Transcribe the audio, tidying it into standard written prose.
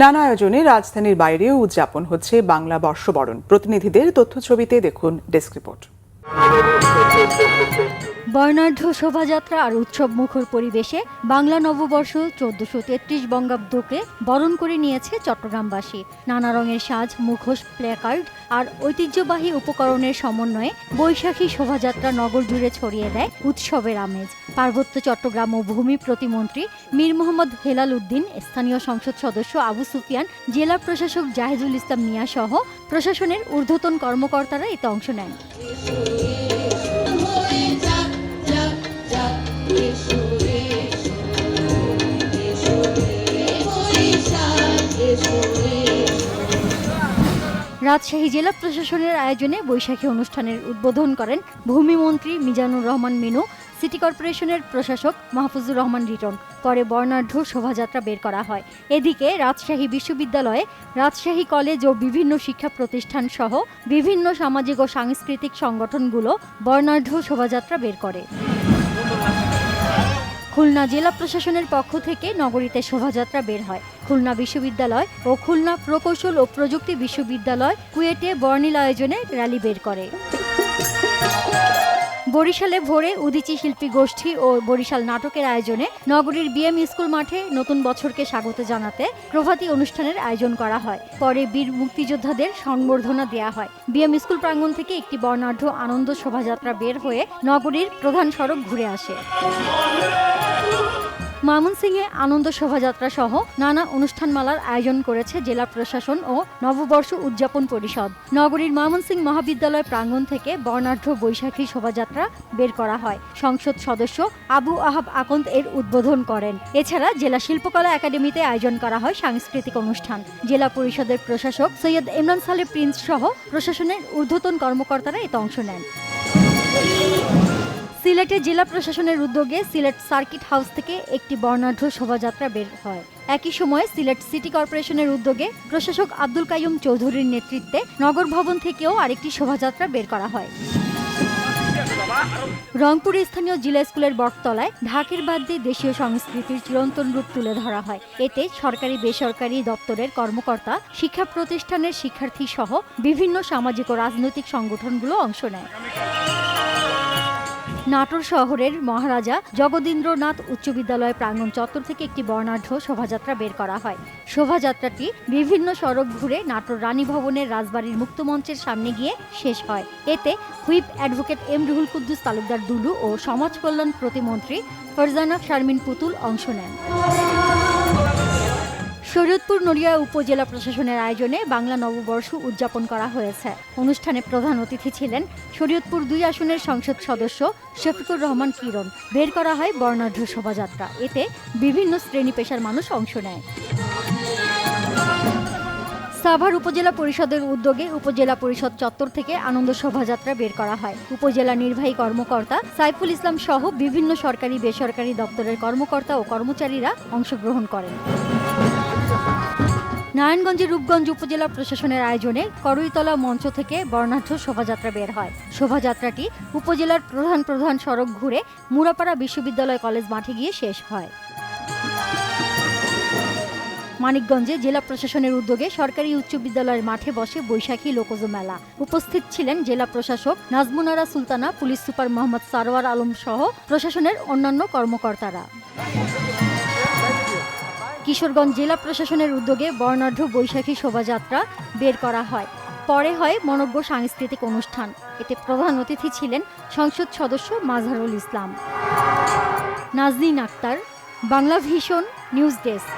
নানা আয়োজনে রাজধানীর বাইরেও উদযাপন হচ্ছে বাংলা বর্ষবরণ। প্রতিনিধিদের তথ্যছবিতে দেখুন ডেস্ক রিপোর্ট। বর্ণাঢ্য শোভাযাত্রা আর উৎসব মুখর পরিবেশে বাংলা নববর্ষ 1433 বঙ্গাব্দকে বরণ করে নিয়েছে চট্টগ্রামবাসী। নানা রঙের সাজ, মুখোশ, প্ল্যাকার্ড আর ঐতিহ্যবাহী উপকরণের সমন্বয়ে বৈশাখী শোভাযাত্রা নগর জুড়ে ছড়িয়ে দেয় উৎসবের আমেজ। পার্বত্য চট্টগ্রাম ও ভূমি প্রতিমন্ত্রী মীর মোহাম্মদ হেলাল উদ্দিন, স্থানীয় সংসদ সদস্য আবু সুফিয়ান, জেলা প্রশাসক জাহিদুল ইসলাম মিয়া সহ প্রশাসনের ঊর্ধ্বতন কর্মকর্তারা এতে অংশ নেন। রাজশাহী জেলা প্রশাসনের আয়োজনে বৈশাখী অনুষ্ঠানের উদ্বোধন করেন ভূমিমন্ত্রী মিজানুর রহমান মিনু, সিটি কর্পোরেশনের প্রশাসক মাহফুজুর রহমান রিটন। পরে বর্ণাঢ্য শোভাযাত্রা বের করা হয়। এদিকে রাজশাহী বিশ্ববিদ্যালয়ে, রাজশাহী কলেজ ও বিভিন্ন শিক্ষা প্রতিষ্ঠান সহ বিভিন্ন সামাজিক ও সাংস্কৃতিক সংগঠনগুলো বর্ণাঢ্য শোভাযাত্রা বের করে। খুলনা জেলা প্রশাসনের পক্ষ থেকে নগরীতে শোভাযাত্রা বের হয়। খুলনা বিশ্ববিদ্যালয় ও খুলনা প্রকৌশল ও প্রযুক্তি বিশ্ববিদ্যালয় কুয়েটে বর্ণিল আয়োজনে র্যালি বের করে। বরিশালে ভোরে উদীচী শিল্পী গোষ্ঠী ও বরিশাল নাটকের আয়োজনে নগরীর বিএম স্কুল মাঠে নতুন বছরকে স্বাগত জানাতে প্রভাতী অনুষ্ঠানের আয়োজন করা হয়। পরে বীর মুক্তিযোদ্ধাদের সংবর্ধনা দেয়া হয়। বিএম স্কুল প্রাঙ্গণ থেকে একটি বর্ণাঢ্য আনন্দ শোভাযাত্রা বের হয়ে নগরীর প্রধান সড়ক ঘুরে আসে। ময়মনসিংহে আনন্দ শোভাযাত্রা সহ নানা অনুষ্ঠানমালার আয়োজন করেছে জেলা প্রশাসন ও নববর্ষ উদযাপন পরিষদ। নগরীর ময়মনসিংহ মহাবিদ্যালয় প্রাঙ্গণ থেকে বর্ণাঢ্য বৈশাখী শোভাযাত্রা বের করা হয়। সংসদ সদস্য আবু আহাব আকন্দ এর উদ্বোধন করেন। এছাড়া জেলা শিল্পকলা একাডেমিতে আয়োজন করা হয় সাংস্কৃতিক অনুষ্ঠান। জেলা পরিষদের প্রশাসক সৈয়দ ইমরান সালেহ প্রিন্স সহ প্রশাসনের ঊর্ধ্বতন কর্মকর্তারা এতে অংশ নেন। সিলেটে জেলা প্রশাসনের উদ্যোগে সিলেট সার্কিট হাউস থেকে একটি বর্ণাঢ্য শোভাযাত্রা বের হয়। একই সময়ে সিলেট সিটি কর্পোরেশনের উদ্যোগে প্রশাসক আব্দুল কাইয়ুম চৌধুরীর নেতৃত্বে নগর ভবন থেকেও আরেকটি শোভাযাত্রা বের করা হয়। রংপুরে স্থানীয় জিলা স্কুলের বটতলায় ঢাকের বাদ্যে দেশীয় সংস্কৃতির চিরন্তন রূপ তুলে ধরা হয়। এতে সরকারি বেসরকারি দপ্তরের কর্মকর্তা, শিক্ষা প্রতিষ্ঠানের শিক্ষার্থী সহ বিভিন্ন সামাজিক ও রাজনৈতিক সংগঠনগুলো অংশ নেয়। নাটোর শহরের মহারাজা জগদীন্দ্রনাথ উচ্চ বিদ্যালয় প্রাঙ্গণ চত্বর থেকে একটি বর্ণাঢ্য শোভাযাত্রা বের করা হয়। শোভাযাত্রাটি বিভিন্ন সড়ক ঘুরে নাটোর রানী ভবনের রাজবাড়ির মুক্তমঞ্চের সামনে গিয়ে শেষ হয়। এতে whip advocate M Ruhul Quddus Talukdar Dulu ও সমাজ কল্যাণ প্রতিমন্ত্রী ফারজানা শারমিন পুতুল অংশ নেন। শরীয়তপুর নড়িয়া উপজেলা প্রশাসনের আয়োজনে বাংলা নববর্ষ উদযাপন করা হয়েছে। অনুষ্ঠানে প্রধান অতিথি ছিলেন শরীয়তপুর 2 আসনের সংসদ সদস্য শফিকুর রহমান কিরণ। বের করা হয় বর্ণাঢ্য শোভাযাত্রা। এতে বিভিন্ন শ্রেণী পেশার মানুষ অংশ নেয়। সাভার উপজেলা পরিষদের উদ্যোগে উপজেলা পরিষদ চত্বর থেকে আনন্দ শোভাযাত্রা বের করা হয়। উপজেলা নির্বাহী কর্মকর্তা সাইফুল ইসলাম সহ বিভিন্ন সরকারি বেসরকারি দপ্তরের কর্মকর্তা ও কর্মচারীরা অংশগ্রহণ করেন। নারায়ণগঞ্জের রূপগঞ্জ উপজেলা প্রশাসনের আয়োজনে করইতলা মঞ্চ থেকে বর্ণাঢ্য শোভাযাত্রা বের হয়। শোভাযাত্রাটি উপজেলার প্রধান সড়ক ঘুরে মুরাপাড়া বিশ্ববিদ্যালয় কলেজ মাঠে গিয়ে শেষ হয়। মানিকগঞ্জে জেলা প্রশাসনের উদ্যোগে সরকারি উচ্চ বিদ্যালয়ের মাঠে বসে বৈশাখী লোকজ মেলা। উপস্থিত ছিলেন জেলা প্রশাসক নাজমুনারা সুলতানা, পুলিশ সুপার মোহাম্মদ সারোয়ার আলম সহ প্রশাসনের অন্যান্য কর্মকর্তারা। কিশোরগঞ্জ জেলা প্রশাসনের উদ্যোগে বর্ণাঢ্য বৈশাখী শোভাযাত্রা বের করা হয়। পরে হয় মনোজ্ঞ সাংস্কৃতিক অনুষ্ঠান। এতে প্রধান অতিথি ছিলেন সংসদ সদস্য Mazharul Islam. Naznin Akter, Bangla vision news desk.